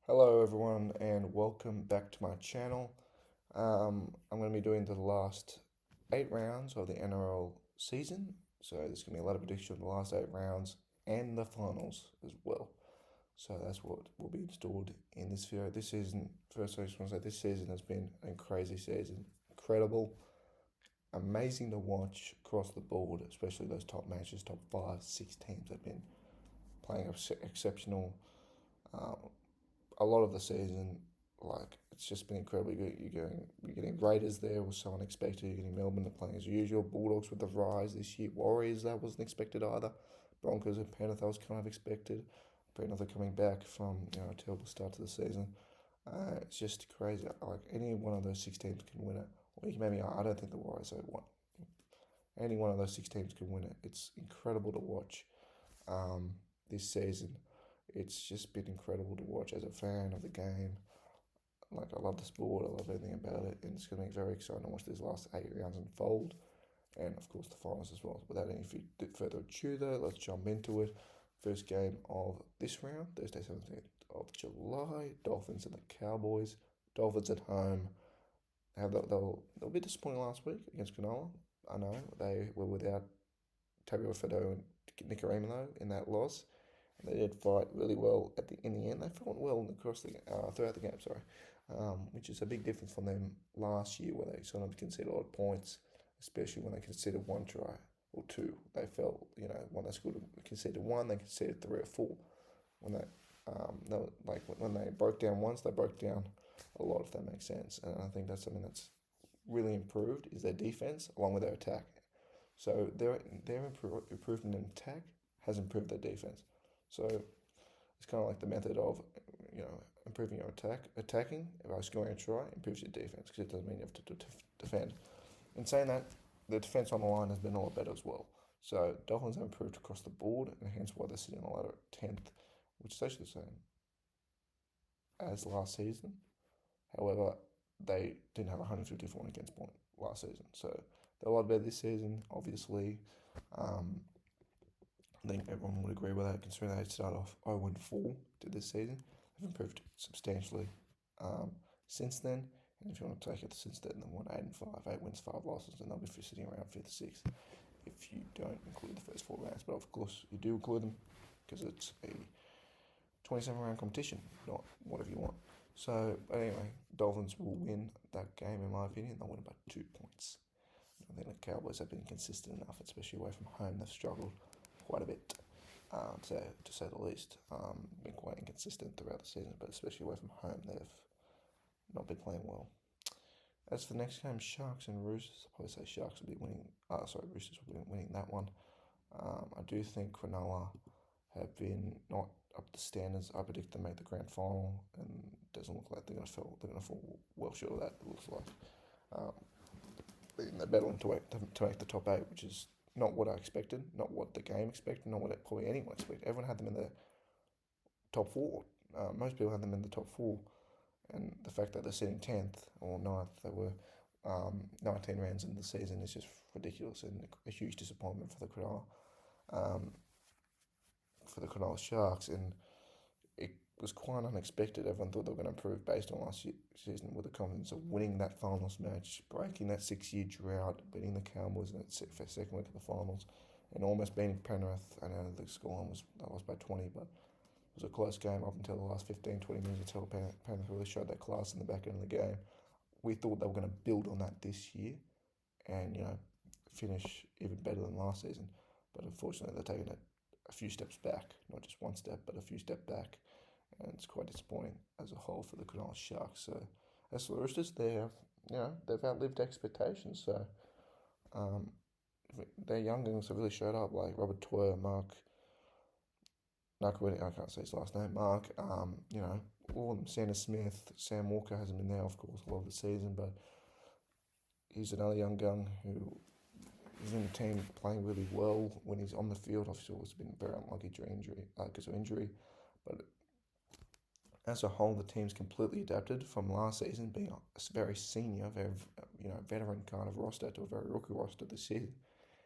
Hello everyone and welcome back to my channel. I'm going to be doing the last 8 rounds of the NRL season. So there's going to be a lot of predictions of the last 8 rounds and the finals as well. So that's what will be installed in this video. This season, first I just want to say this season has been a crazy season. Incredible, amazing to watch across the board, especially those top matches, top 5, 6 teams have been playing exceptional. Um, a lot of the season, like it's just been incredibly good. You're getting Raiders there was so unexpected. You're getting Melbourne playing as usual. Bulldogs with the rise this year. Warriors that wasn't expected either. Broncos and Penrith that was kind of expected. Penrith are coming back from a terrible start to the season. It's just crazy. Like any one of those 6 teams can win it. Or maybe I don't think the Warriors are one. Any one of those 6 teams can win it. It's incredible to watch this season. It's just been incredible to watch as a fan of the game. Like, I love the sport, I love everything about it, and it's going to be very exciting to watch these last 8 rounds unfold, and of course the finals as well. Without any further ado, though, let's jump into it. First game of this round, Thursday, 17th of July, Dolphins and the Cowboys. Dolphins at home. They'll be disappointing last week against Cronulla. I know they were without Tabuai and Nicarimo in that loss. They did fight really well in the end. They fought well throughout the game. Sorry, which is a big difference from them last year, where they sort of conceded a lot of points, especially when they conceded one try or two. They felt, when they conceded one, they conceded 3 or 4. When when they broke down once, they broke down a lot. If that makes sense, and I think that's something that's really improved is their defense along with their attack. So their improvement in attack has improved their defense. So it's kind of like the method of, improving your attacking by scoring a try improves your defense because it doesn't mean you have to defend. In saying that, the defense on the line has been a lot better as well. So Dolphins have improved across the board, and hence why they're sitting on the ladder at 10th, which is actually the same as last season. However, they didn't have 154 against point last season, so they're a lot better this season. Obviously, I think everyone would agree with that, considering they started off 0-4 to this season. They've improved substantially since then. And if you want to take it since then, they won 8-5, 8 wins, 5 losses, and they'll be sitting around 5th, 6th if you don't include the first 4 rounds. But of course, you do include them because it's a 27-round competition, not whatever you want. So, but anyway, Dolphins will win that game, in my opinion. They'll win by 2 points. I think the Cowboys have been consistent enough, especially away from home. They've struggled quite a bit, to say the least. Been quite inconsistent throughout the season, but especially away from home, they've not been playing well. As for the next game, Sharks and Roosters, I'll probably say Sharks will be winning. Roosters will be winning that one. I do think Cronulla have been not up to standards. I predict them make the grand final, and it doesn't look like they're going to fall. They're going to fall well short of that. It looks like they're battling to make the top 8, which is not what I expected, not what the game expected, not what probably anyone expected. Everyone had them in the top 4. Most people had them in the top 4, and the fact that they're sitting 10th or 9th, they were 19 rounds into the season, is just ridiculous and a huge disappointment for the Cronulla Sharks. And it was quite unexpected. Everyone thought they were going to improve based on last season with the confidence of winning that finals match, breaking that 6-year drought, beating the Cowboys in that second week of the finals, and almost beating Penrith. I know the scoreline was they lost by 20, but it was a close game up until the last 15, 20 minutes until Penrith really showed their class in the back end of the game. We thought they were going to build on that this year and, finish even better than last season. But unfortunately, they're taking it a few steps back, not just one step, but a few steps back. And it's quite disappointing as a whole for the Cronulla Sharks. So as for the Roosters, they've outlived expectations. So their youngins have really showed up, like Robert Toyer, I can't say his last name, Mark. All of them. Santa Smith, Sam Walker hasn't been there, of course, a lot of the season, but he's another young gun who is in the team playing really well when he's on the field. Obviously, it's been very unlucky because of injury, but as a whole, the team's completely adapted from last season being a very senior, very veteran kind of roster to a very rookie roster this season.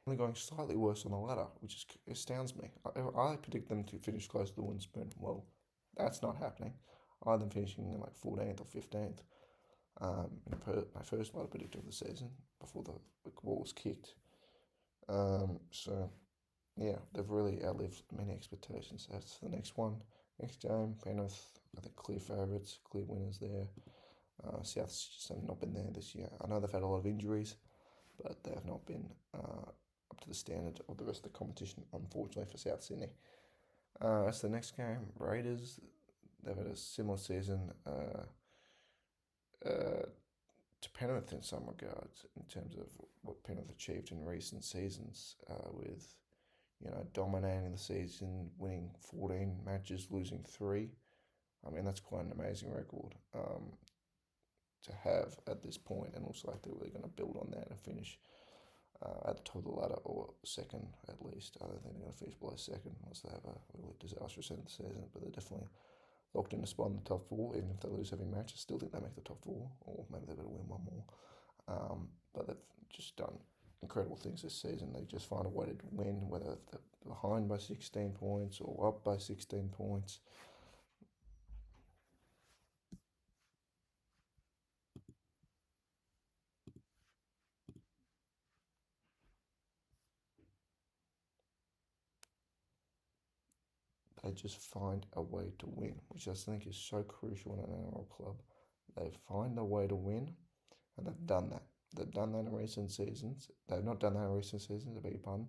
Only going slightly worse on the ladder, which astounds me. I predict them to finish close to the wooden spoon. Well, that's not happening. I had them finishing in like 14th or 15th. My first lot of predictor of the season before the ball was kicked. So yeah, they've really outlived many expectations. That's the next one. Next game, Penrith, I think clear favourites, clear winners there. South's just have not been there this year. I know they've had a lot of injuries, but they have not been up to the standard of the rest of the competition, unfortunately, for South Sydney. That's the next game. Raiders, they've had a similar season to Penrith in some regards, in terms of what Penrith achieved in recent seasons, with dominating the season, winning 14 matches, losing 3. I mean, that's quite an amazing record to have at this point, and looks like they're really going to build on that and finish at the top of the ladder, or second at least. I don't think they're going to finish below second unless they have a really disastrous end of the season, but they're definitely locked in a spot in the top 4. Even if they lose every match, I still think they make the top 4, or maybe they're going to win one more. But they've just done incredible things this season. They just find a way to win, whether they're behind by 16 points or up by 16 points. They just find a way to win, which I think is so crucial in an NRL club. They find a way to win, and they've done that. They've done that in recent seasons. They've not done that in recent seasons, I beg your pardon,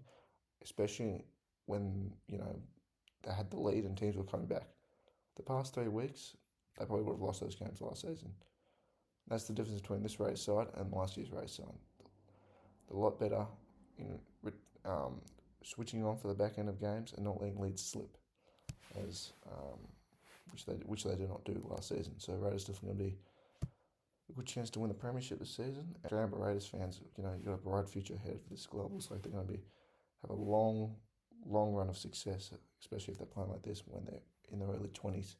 especially when, they had the lead and teams were coming back. The past 3 weeks, they probably would have lost those games last season. That's the difference between this Raiders side and last year's Raiders side. They're a lot better in switching on for the back end of games and not letting leads slip, as which they did not do last season. So Raiders definitely going to be a good chance to win the premiership this season. And Raiders fans, you've got a bright future ahead for this club. Looks like they're going to have a long run of success, especially if they're playing like this when they're in their early 20s.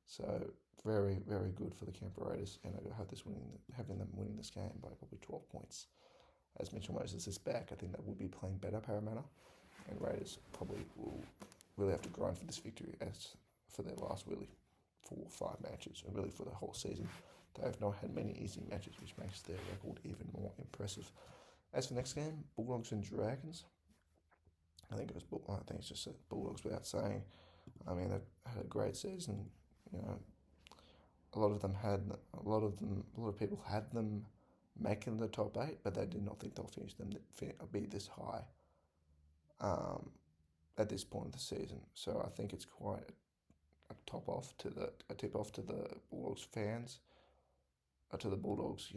So very, very good for the Canberra Raiders, and I have having them winning this game by probably 12 points. As Mitchell Moses is back, I think they will be playing better Parramatta, and Raiders probably will really have to grind for this victory, as for their last really 4 or 5 matches, and really for the whole season. They have not had many easy matches, which makes their record even more impressive. As for the next game, Bulldogs and Dragons. I think it's just Bulldogs without saying. I mean, they've had a great season. A lot of people had them making the top 8, but they did not think they'll finish them be this high at this point of the season. So I think it's quite a tip off to the Bulldogs fans, to the Bulldogs,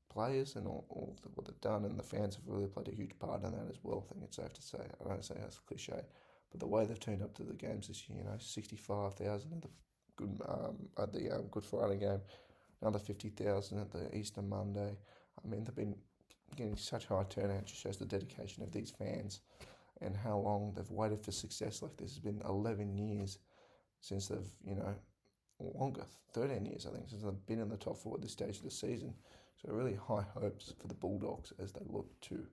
players, and all what they've done, and the fans have really played a huge part in that as well. I think it's safe to say. I don't say that's cliche, but the way they've turned up to the games this year, 65,000 at the Good Friday game, another 50,000 at the Easter Monday. I mean, they've been getting such high turnout. It just shows the dedication of these fans and how long they've waited for success like this. It's been 11 years since they've, longer, 13 years, I think, since they've been in the top 4 at this stage of the season. So really high hopes for the Bulldogs as they look to,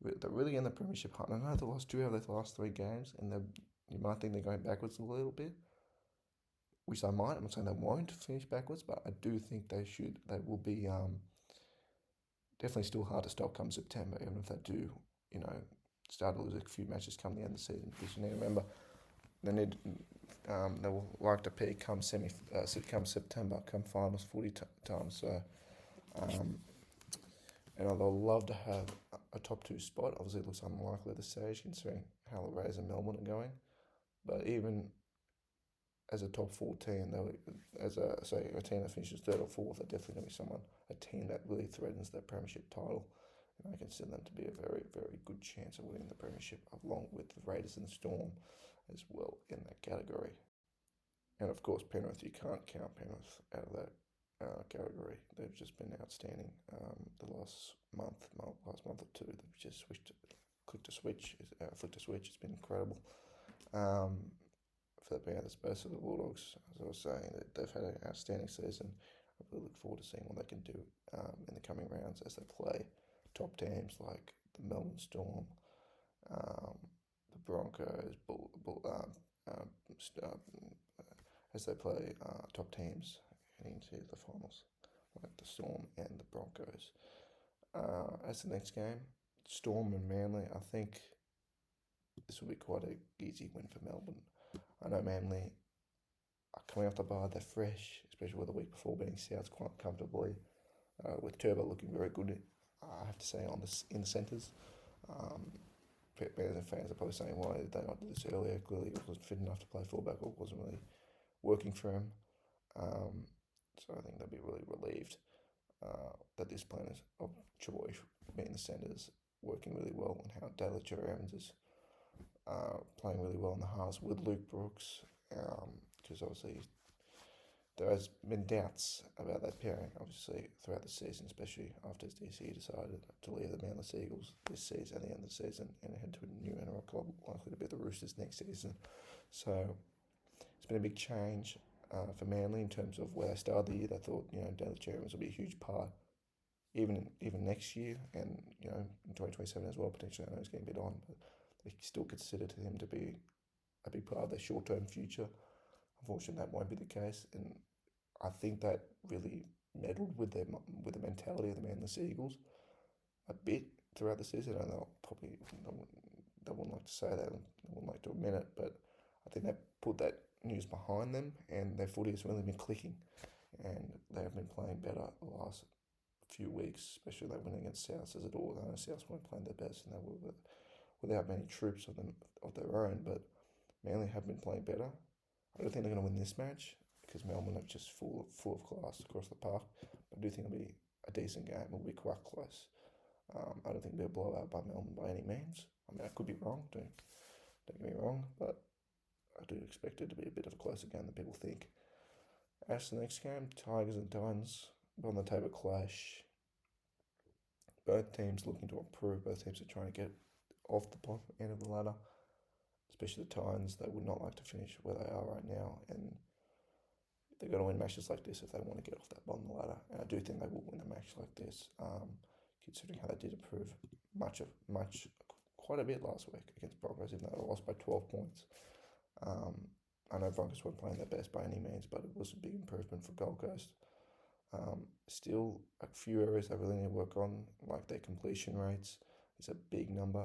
they're really in the premiership hunt. I know they lost 2 out of their last 3 games, and you might think they're going backwards a little bit, which they might. I'm not saying they won't finish backwards, but I do think they should. They will be definitely still hard to stop come September, even if they do, start to lose a few matches come the end of the season. Because you need to remember, they will like to peak come September, come finals 40 times. So, and they'll love to have a top 2 spot. Obviously, it looks unlikely at this stage considering how the Raiders and Melbourne are going. But even as a top 4 team, a team that finishes 3rd or 4th, they're definitely going to be a team that really threatens their premiership title. And I consider them to be a very, very good chance of winning the premiership, along with the Raiders and Storm as well in that category. And of course, Penrith, you can't count Penrith out of that category. They've just been outstanding the last month or 2. They've just flicked a switch. It's been incredible. For the Panthers, both of the Bulldogs, as I was saying, they've had an outstanding season. I really look forward to seeing what they can do in the coming rounds as they play top teams like the Melbourne Storm, the Broncos, as they play top teams heading into the finals, like the Storm and the Broncos. As the next game, Storm and Manly, I think this will be quite an easy win for Melbourne. I know Manly are coming off the bar, they're fresh, especially with the week before beating South quite comfortably, with Turbo looking very good, I have to say, in the centres. Fans are probably saying, why did they not do this earlier? Clearly, it wasn't fit enough to play fullback, or it wasn't really working for him. So I think they'll be really relieved that this plan is of choice, being the centres, working really well, and how Daly Cherry-Evans is playing really well in the halves with Luke Brooks, because obviously there has been doubts about that pairing, obviously, throughout the season, especially after DC decided to leave the Manly Seagulls this season, at the end of the season, and head to a new NRL club, likely to be the Roosters next season. So it's been a big change for Manly in terms of where they started the year. They thought, Daly Cherry-Evans will be a huge part, even next year, and in 2027 as well, potentially. I know he's getting a bit on, but they still considered him to be a big part of their short-term future. Unfortunately, that won't be the case, and I think that really meddled with the mentality of the Manly Seagulls a bit throughout the season. I know they wouldn't like to say that, they wouldn't like to admit it, but I think they put that news behind them, and their footy has really been clicking, and they have been playing better the last few weeks, especially they win against South as it all. I know South weren't playing their best, and they were without many troops of their own, but Manly have been playing better. I don't think they're going to win this match because Melbourne are just full of class across the park. But I do think it'll be a decent game. It'll be quite close. I don't think it'll be a blowout by Melbourne by any means. I mean, I could be wrong. Don't get me wrong, but I do expect it to be a bit of a closer game than people think. As the next game, Tigers and Titans, on the table clash. Both teams looking to improve. Both teams are trying to get off the bottom end of the ladder, especially the Titans. They would not like to finish where they are right now, and they're going to win matches like this if they want to get off that bottom of the ladder. And I do think they will win a match like this, considering how they did improve quite a bit last week against Broncos, even though they lost by 12 points. I know Broncos weren't playing their best by any means, but it was a big improvement for Gold Coast. Still, a few areas they really need to work on, like their completion rates. It's a big number,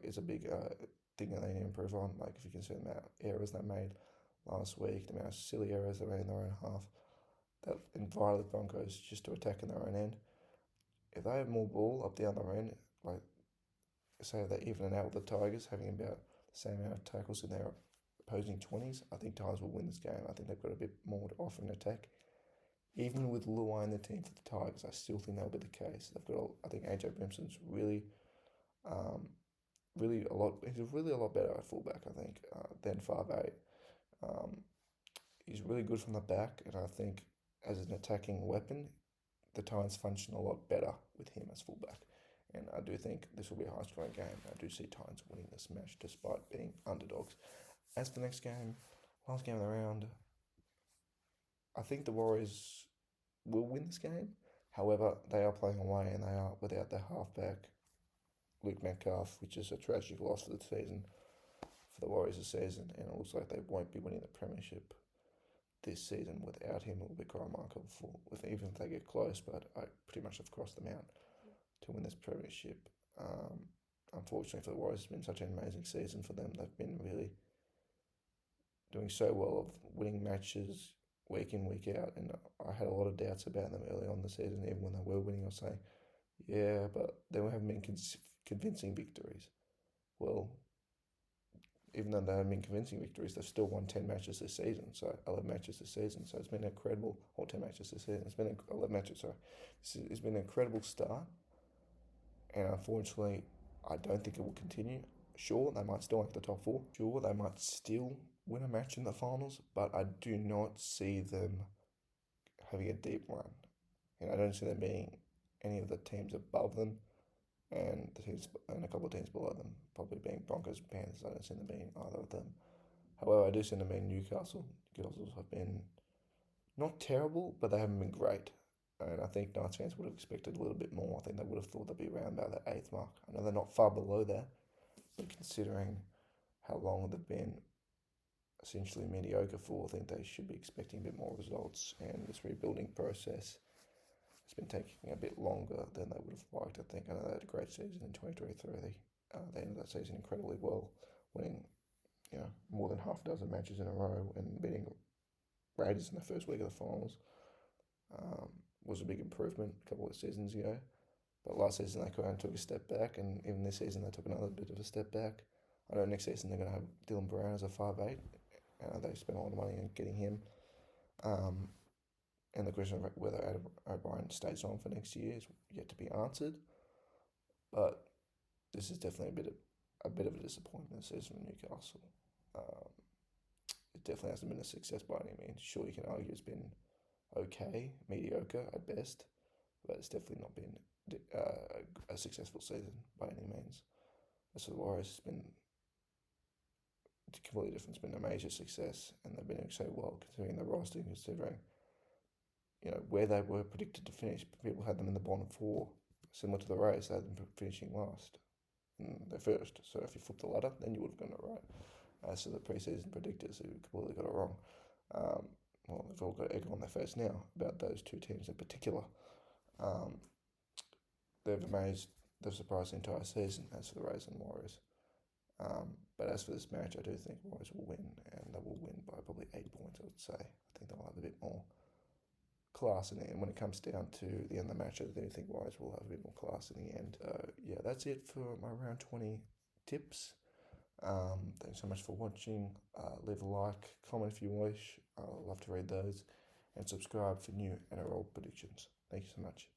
it's a big thing that they need to improve on. Like if you consider the amount of errors they made last week, the amount of silly errors they made in their own half, that invited the Broncos just to attack in their own end. If they have more ball up the other end, like say they even it out with the Tigers, having about the same amount of tackles in their opposing 20s, I think Tigers will win this game. I think they've got a bit more to offer in attack. Even with Luai in the team for the Tigers, I still think that'll be the case. They've got, I think AJ Brimson's really a lot. He's really a lot better at fullback, I think, than 5'8". He's really good from the back, and I think as an attacking weapon, the Titans function a lot better with him as fullback. And I do think this will be a high-scoring game. I do see Titans winning this match despite being underdogs. As for the next game, last game of the round, I think the Warriors will win this game. However, they are playing away and they are without their halfback, Luke Metcalf, which is a tragic loss for the season, for the Warriors this season. And it looks like they won't be winning the premiership this season without him. It will be quite remarkable, even if they get close, but I pretty much have crossed them out to win this premiership. Unfortunately for the Warriors, it's been such an amazing season for them. They've been really doing so well of winning matches week in, week out, and I had a lot of doubts about them early on in the season. Even when they were winning, I was saying, yeah, but they haven't been convincing victories. Well, even though they haven't been convincing victories, they've still won 10 matches this season, so 11 matches this season. So it's been incredible, or 10 matches this season. It's been 11 matches, sorry. It's been an incredible start, and unfortunately, I don't think it will continue. Sure, they might still make the top 4. Sure, they might still win a match in the finals, but I do not see them having a deep run. And I don't see them being any of the teams above them, and a couple of teams below them, probably being Broncos and Panthers. I don't see them being either of them. However, I do see them being Newcastle. Newcastle have been not terrible, but they haven't been great. And I think Knights fans would have expected a little bit more. I think they would have thought they'd be around about that 8th mark. I know they're not far below that, but considering how long they've been essentially mediocre for. I think they should be expecting a bit more results, and this rebuilding process has been taking a bit longer than they would have liked. I think I know they had a great season in 2023. They ended that season incredibly well, winning more than half a dozen matches in a row and beating Raiders in the first week of the finals. Was a big improvement a couple of seasons ago. But last season they kind of took a step back, and even this season they took another bit of a step back. I know next season they're going to have Dylan Brown as a 5'8". They spent a lot of money on getting him. And the question of whether Adam O'Brien stays on for next year is yet to be answered. But this is definitely a bit of a disappointment season from Newcastle. It definitely hasn't been a success by any means. Sure, you can argue it's been okay, mediocre at best, but it's definitely not been a successful season by any means. As for the Warriors, it's been completely different. It's been a major success, and they've been doing so well considering the roster, considering where they were predicted to finish. People had them in the bottom four, similar to the Rays. They had them finishing last, they're first. So if you flip the ladder, then you would have gotten it right. As to the preseason predictors, who completely got it wrong. Well, they've all got egg on their face now about those two teams in particular. They've surprised the entire season as for the Rays and Warriors. But as for this match, I do think Warriors will win, and they will win by probably 8 points, I would say. I think they'll have a bit more class in it, and when it comes down to the end of the match, I do think Warriors will have a bit more class in the end. Yeah, that's it for my round 20 tips. Thanks so much for watching. Leave a like, comment if you wish. I'll love to read those, and subscribe for new NRL predictions. Thank you so much.